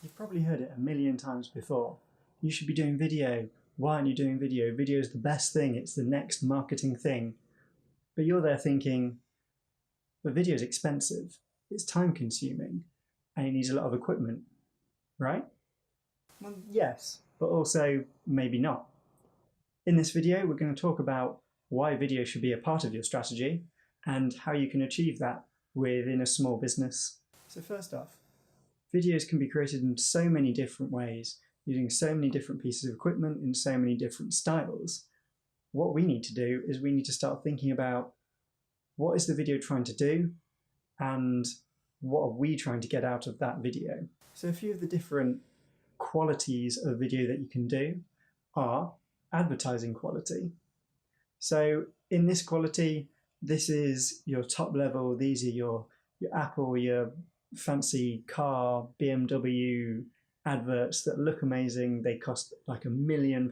You've probably heard it a million times before. You should be doing video. Why aren't you doing video? Video is the best thing. It's the next marketing thing. But you're there thinking, but video is expensive. It's time consuming and it needs a lot of equipment, right? Well, yes, but also maybe not. In this video, we're going to talk about why video should be a part of your strategy and how you can achieve that within a small business. So first off, videos can be created in so many different ways, using so many different pieces of equipment in so many different styles. What we need to do is we need to start thinking about what is the video trying to do and what are we trying to get out of that video. So a few of the different qualities of video that you can do are advertising quality. So in this quality, this is your top level. These are your Apple, your fancy car, BMW adverts that look amazing. They cost like £1 million,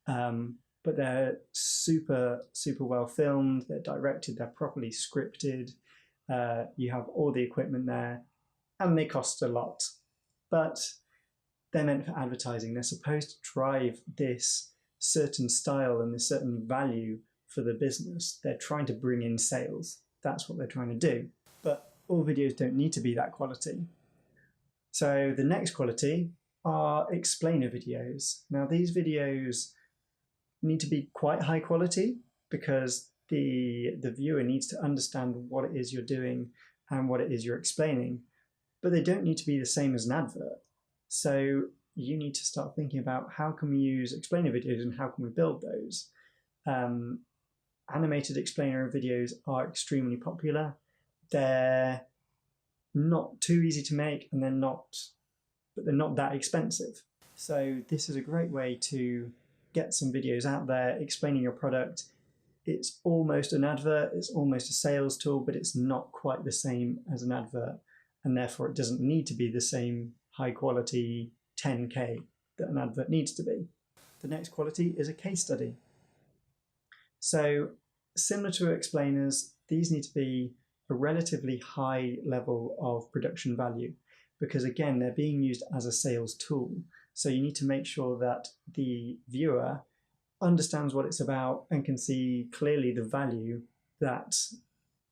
but they're super well filmed. They're directed. They're properly scripted. You have all the equipment there, and they cost a lot. But they're meant for advertising. They're supposed to drive this certain style and this certain value for the business. They're trying to bring in sales. That's what they're trying to do. But all videos don't need to be that quality. So the next quality are explainer videos. Now these videos need to be quite high quality because the viewer needs to understand what it is you're doing and what it is you're explaining, but they don't need to be the same as an advert. So you need to start thinking about how can we use explainer videos and how can we build those. Animated explainer videos are extremely popular. They're not too easy to make, and they're not that expensive. So this is a great way to get some videos out there explaining your product. It's almost an advert, it's almost a sales tool, but it's not quite the same as an advert, and therefore it doesn't need to be the same high quality 10K that an advert needs to be. The next quality is a case study. So similar to explainers, these need to be a relatively high level of production value because again, they're being used as a sales tool. So you need to make sure that the viewer understands what it's about and can see clearly the value that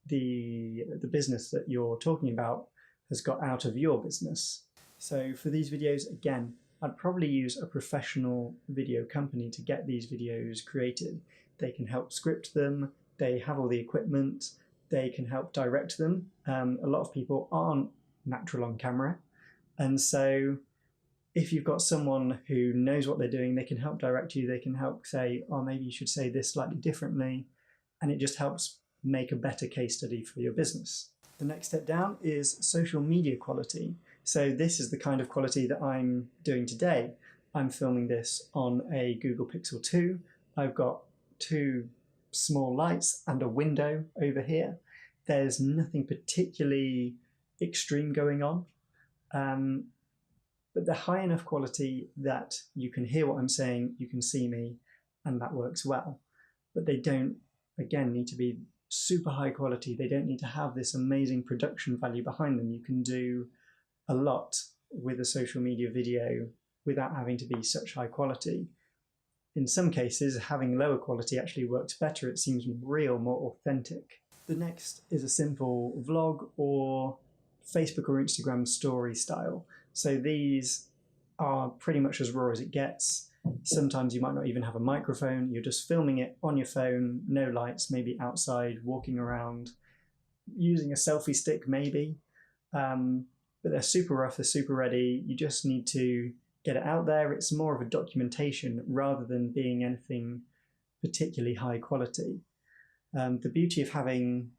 the business that you're talking about has got out of your business. So for these videos, again, I'd probably use a professional video company to get these videos created. They can help script them, they have all the equipment, they can help direct them. A lot of people aren't natural on camera, and so if you've got someone who knows what they're doing, they can help direct you, they can help say, oh, maybe you should say this slightly differently, and it just helps make a better case study for your business. The next step down is social media quality. So this is the kind of quality that I'm doing today. I'm filming this on a Google Pixel 2. I've got 2 small lights and a window over here. There's nothing particularly extreme going on. But they're high enough quality that you can hear what I'm saying, you can see me, and that works well. But they don't, again, need to be super high quality. They don't need to have this amazing production value behind them. You can do a lot with a social media video without having to be such high quality. In some cases, having lower quality actually works better. It seems real, more authentic. The next is a simple vlog or Facebook or Instagram story style. So these are pretty much as raw as it gets. Sometimes you might not even have a microphone. You're just filming it on your phone, no lights, maybe outside, walking around, using a selfie stick maybe. But they're super rough, they're super ready. You just need to get it out there. It's more of a documentation rather than being anything particularly high quality. The beauty of having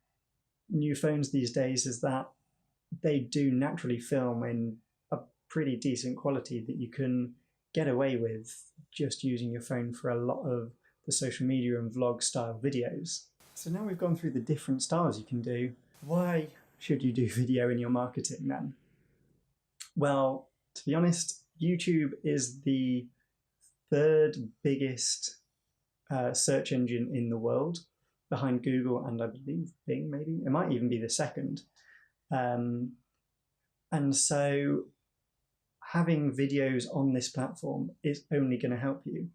new phones these days is that they do naturally film in a pretty decent quality that you can get away with just using your phone for a lot of the social media and vlog style videos. So now we've gone through the different styles you can do. Why should you do video in your marketing then? Well, to be honest, YouTube is the 3rd biggest search engine in the world, behind Google and I believe Bing maybe. It might even be the 2nd. And so having videos on this platform is only going to help you.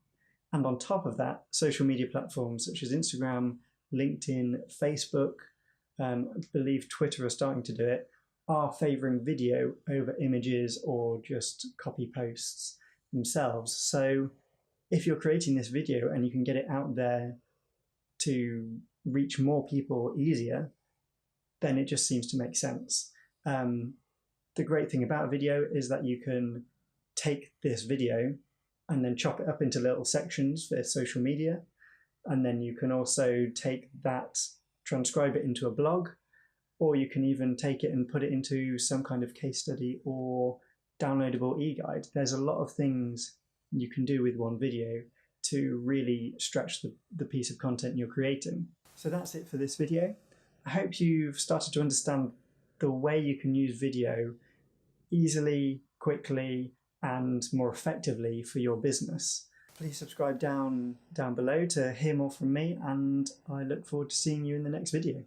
And on top of that, social media platforms such as Instagram, LinkedIn, Facebook, I believe Twitter are starting to do it, are favouring video over images or just copy posts themselves. So if you're creating this video and you can get it out there to reach more people easier, then it just seems to make sense. The great thing about video is that you can take this video and then chop it up into little sections for social media. And then you can also take that, transcribe it into a blog, or you can even take it and put it into some kind of case study or downloadable e-guide. There's a lot of things you can do with one video to really stretch the piece of content you're creating. So that's it for this video. I hope you've started to understand the way you can use video easily, quickly, and more effectively for your business. Please subscribe down below to hear more from me, and I look forward to seeing you in the next video.